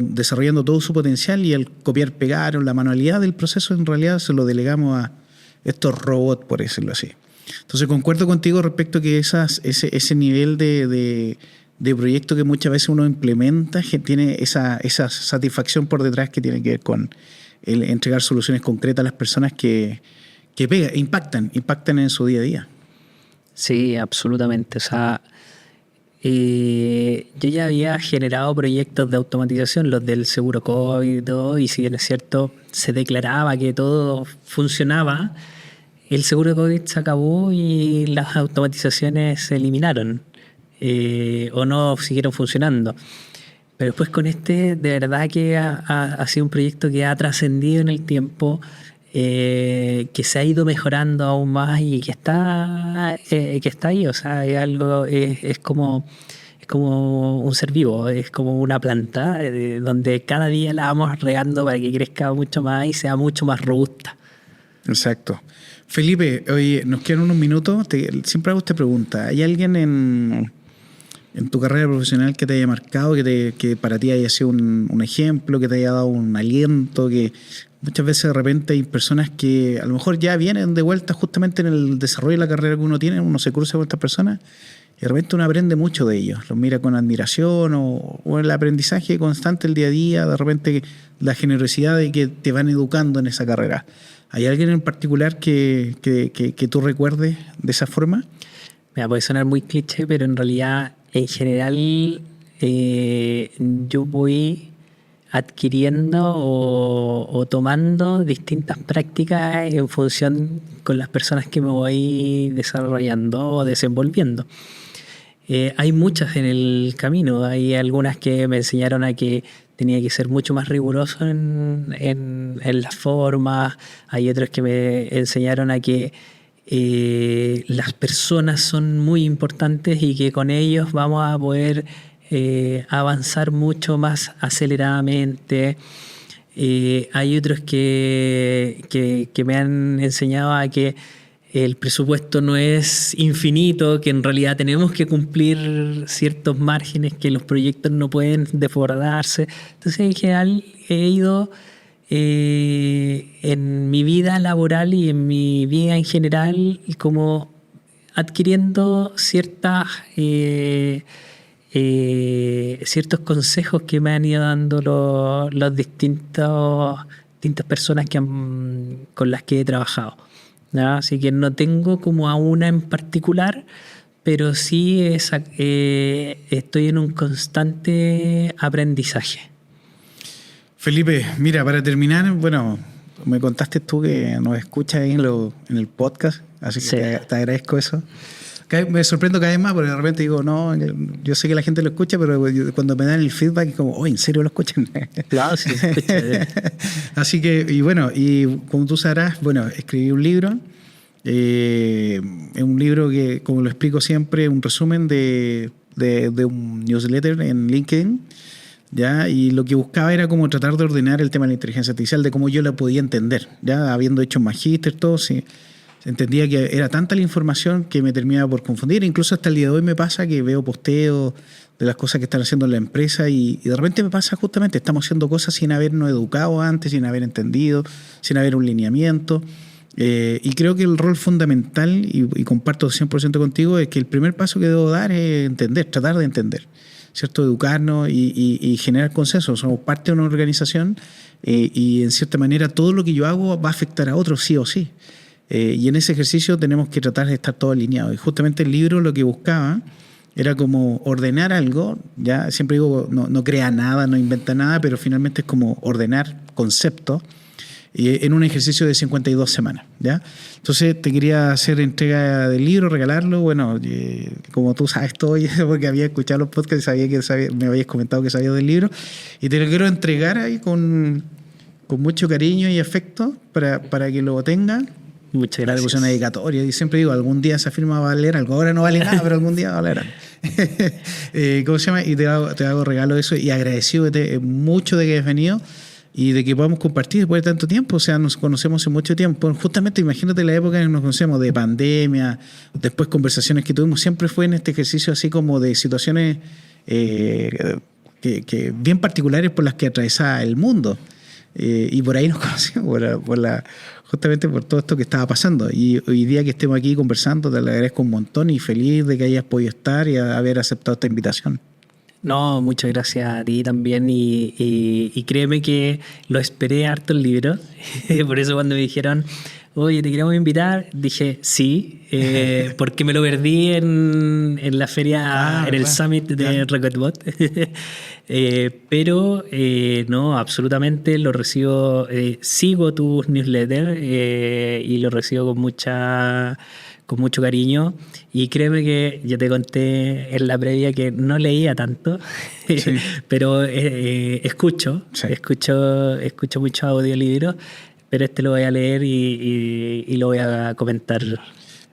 Desarrollando todo su potencial, y el copiar, pegar, o la manualidad del proceso en realidad se lo delegamos a estos robots, por decirlo así. Entonces concuerdo contigo respecto a que ese nivel de proyecto que muchas veces uno implementa, que tiene esa satisfacción por detrás que tiene que ver con el entregar soluciones concretas a las personas que impactan en su día a día. Sí, absolutamente. O sea, yo ya había generado proyectos de automatización, los del seguro COVID y todo, y si bien es cierto, se declaraba que todo funcionaba, el seguro COVID se acabó y las automatizaciones se eliminaron o no siguieron funcionando. Pero después con de verdad que ha sido un proyecto que ha trascendido en el tiempo, que se ha ido mejorando aún más y que está ahí. O sea, es como un ser vivo, es como una planta donde cada día la vamos regando para que crezca mucho más y sea mucho más robusta. Exacto. Felipe, oye, nos quedan unos minutos. Siempre hago esta pregunta. ¿Hay alguien en tu carrera profesional que te haya marcado, que para ti haya sido un ejemplo, que te haya dado un aliento? Que muchas veces de repente hay personas que a lo mejor ya vienen de vuelta justamente en el desarrollo de la carrera que uno tiene, uno se cruza con estas personas y de repente uno aprende mucho de ellos, los mira con admiración o el aprendizaje constante el día a día, de repente la generosidad de que te van educando en esa carrera. ¿Hay alguien en particular que tú recuerdes de esa forma? Mira, puede sonar muy cliché, pero en realidad, en general, yo voy adquiriendo o tomando distintas prácticas en función con las personas que me voy desarrollando o desenvolviendo. Hay muchas en el camino. Hay algunas que me enseñaron a que tenía que ser mucho más riguroso en las formas. Hay otros que me enseñaron a que las personas son muy importantes y que con ellos vamos a poder avanzar mucho más aceleradamente. Hay otros que me han enseñado a que el presupuesto no es infinito, que en realidad tenemos que cumplir ciertos márgenes, que los proyectos no pueden desbordarse. Entonces, en general, he ido en mi vida laboral y en mi vida en general como adquiriendo ciertos consejos que me han ido dando los distintas personas con las que he trabajado, ¿no? Así que no tengo como a una en particular, pero sí estoy en un constante aprendizaje. Felipe, mira, para terminar, bueno, me contaste tú que nos escuchas ahí en el podcast, así que sí, te agradezco eso. Me sorprendo cada vez más porque de repente digo, no, yo sé que la gente lo escucha, pero cuando me dan el feedback es como, oh, ¿en serio lo escuchan? Claro, sí, se escucha. Así que, y bueno, y como tú sabrás, bueno, escribí un libro. Es un libro que, como lo explico siempre, un resumen de un newsletter en LinkedIn, ¿ya? Y lo que buscaba era como tratar de ordenar el tema de la inteligencia artificial, de cómo yo la podía entender, ya habiendo hecho un magíster, todo, sí. entendía que era tanta la información que me terminaba por confundir. Incluso hasta el día de hoy me pasa que veo posteos de las cosas que están haciendo en la empresa y de repente me pasa justamente, estamos haciendo cosas sin habernos educado antes, sin haber entendido, sin haber un lineamiento. Y creo que el rol fundamental, y comparto 100% contigo, es que el primer paso que debo dar es entender, tratar de entender, ¿cierto? Educarnos y generar consenso. Somos parte de una organización y en cierta manera todo lo que yo hago va a afectar a otros sí o sí. Y en ese ejercicio tenemos que tratar de estar todos alineados. Y justamente el libro lo que buscaba era como ordenar algo, ya siempre digo, no crea nada, no inventa nada, pero finalmente es como ordenar conceptos en un ejercicio de 52 semanas, ¿ya? Entonces te quería hacer entrega del libro, regalarlo. Bueno, como tú sabes todo, porque había escuchado los podcasts y sabía que me habías comentado que sabías del libro, y te lo quiero entregar ahí con mucho cariño y afecto para que lo tengan. Muchas gracias. Es una dedicatoria, y siempre digo, algún día esa firma va a valer algo. Ahora no vale nada, pero algún día va a valer algo. ¿Cómo se llama? Y te hago regalo de eso, y agradecido mucho de que hayas venido y de que podamos compartir después de tanto tiempo. O sea, nos conocemos hace mucho tiempo. Justamente imagínate la época en que nos conocemos, de pandemia, después conversaciones que tuvimos, siempre fue en este ejercicio así como de situaciones que bien particulares por las que atravesaba el mundo. Y por ahí nos conocimos, justamente por todo esto que estaba pasando. Y hoy día que estemos aquí conversando, te lo agradezco un montón y feliz de que hayas podido estar y haber aceptado esta invitación. No, muchas gracias a ti también y créeme que lo esperé harto el libro. Por eso cuando me dijeron, oye, te queremos invitar, dije sí, porque me lo perdí en la feria, en el summit de Recordbot. Pero no, absolutamente lo recibo, sigo tus newsletters y lo recibo con mucho cariño, y créeme que yo te conté en la previa que no leía tanto, sí. Pero escucho muchos audiolibros, pero este lo voy a leer y lo voy a comentar.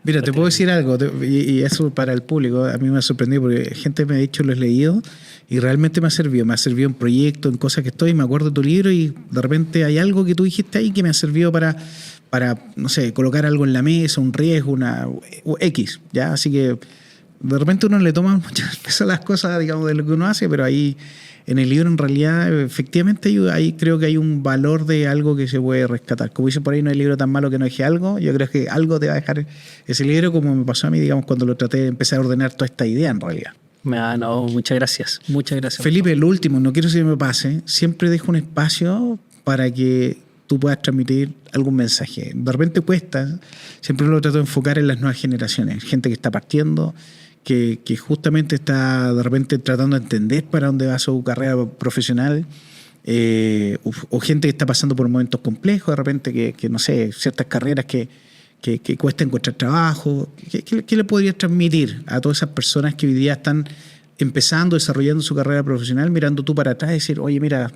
Mira, te puedo decir algo, y eso para el público, a mí me ha sorprendido porque gente me ha dicho, lo he leído y realmente me ha servido en proyectos, en cosas que estoy, me acuerdo de tu libro y de repente hay algo que tú dijiste ahí que me ha servido para no sé, colocar algo en la mesa, un riesgo, una X, ¿ya? Así que de repente uno le toma mucho peso a las cosas, digamos, de lo que uno hace, pero ahí en el libro en realidad efectivamente ahí creo que hay un valor de algo que se puede rescatar. Como dice por ahí, no hay libro tan malo que no deje algo. Yo creo que algo te va a dejar ese libro, como me pasó a mí, digamos, cuando lo traté de empezar a ordenar toda esta idea en realidad. No, muchas gracias. Felipe, lo último, no quiero que se me pase, siempre dejo un espacio para que tú puedas transmitir algún mensaje. De repente cuesta, siempre lo trato de enfocar en las nuevas generaciones, gente que está partiendo, que justamente está de repente tratando de entender para dónde va su carrera profesional, o gente que está pasando por momentos complejos, de repente que no sé, ciertas carreras que cuesta encontrar trabajo. ¿Qué le podrías transmitir a todas esas personas que hoy día están empezando, desarrollando su carrera profesional, mirando tú para atrás y decir, oye, mira,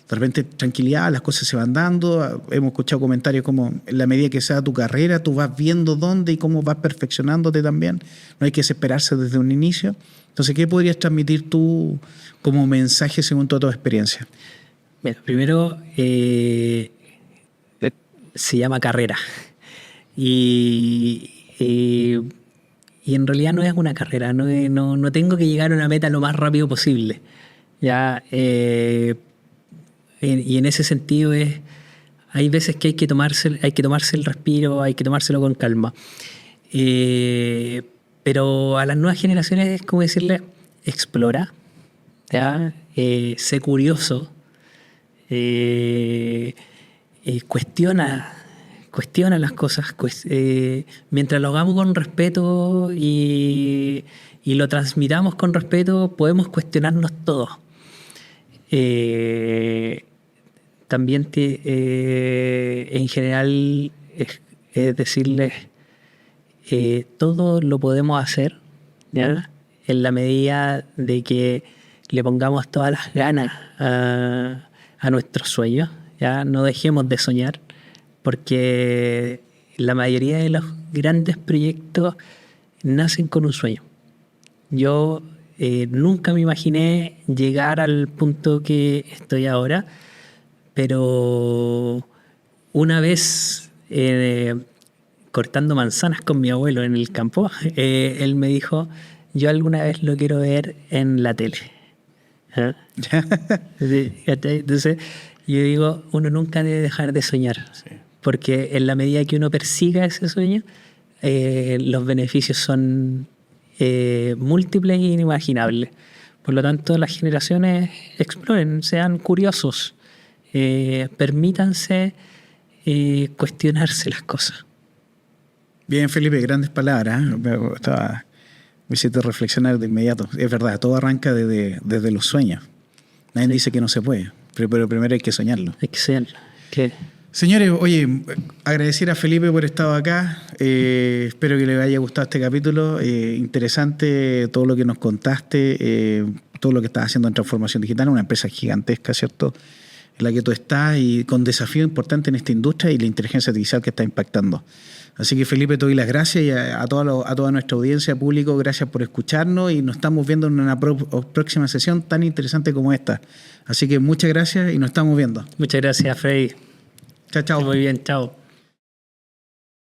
de repente tranquilidad, las cosas se van dando? Hemos escuchado comentarios como en la medida que sea tu carrera, tú vas viendo dónde y cómo vas perfeccionándote también. No hay que desesperarse desde un inicio. Entonces, ¿qué podrías transmitir tú como mensaje según toda tu experiencia? Bueno, primero, se llama carrera. Y en realidad no es una carrera. No tengo que llegar a una meta lo más rápido posible. Ya... Y en ese sentido hay veces que hay que tomarse el respiro, hay que tomárselo con calma. Pero a las nuevas generaciones es como decirle, explora, ¿ya? Sé curioso, cuestiona las cosas, mientras lo hagamos con respeto y lo transmitamos con respeto, podemos cuestionarnos todo. También en general es decirles, todo lo podemos hacer, ¿ya? En la medida de que le pongamos todas las ganas a nuestros sueños, ¿ya? No dejemos de soñar, porque la mayoría de los grandes proyectos nacen con un sueño. Yo nunca me imaginé llegar al punto que estoy ahora, pero una vez cortando manzanas con mi abuelo en el campo, él me dijo, yo alguna vez lo quiero ver en la tele. ¿Ah? Entonces, yo digo, uno nunca debe dejar de soñar, sí, porque en la medida que uno persiga ese sueño, los beneficios son múltiples e inimaginables. Por lo tanto, las generaciones exploren, sean curiosos, permítanse cuestionarse las cosas. Bien, Felipe, grandes palabras. Me hiciste reflexionar de inmediato. Es verdad, todo arranca desde los sueños. Nadie dice que no se puede, pero primero hay que soñarlo. Hay que soñarlo. Señores, oye, agradecer a Felipe por estar acá. Espero que les haya gustado este capítulo. Interesante todo lo que nos contaste, todo lo que estás haciendo en transformación digital, una empresa gigantesca, ¿cierto?, en la que tú estás y con desafíos importantes en esta industria y la inteligencia artificial que está impactando. Así que, Felipe, te doy las gracias y a toda nuestra audiencia, público, gracias por escucharnos y nos estamos viendo en una próxima sesión tan interesante como esta. Así que muchas gracias y nos estamos viendo. Muchas gracias, Freddy. Chao, chao. Muy bien, chao.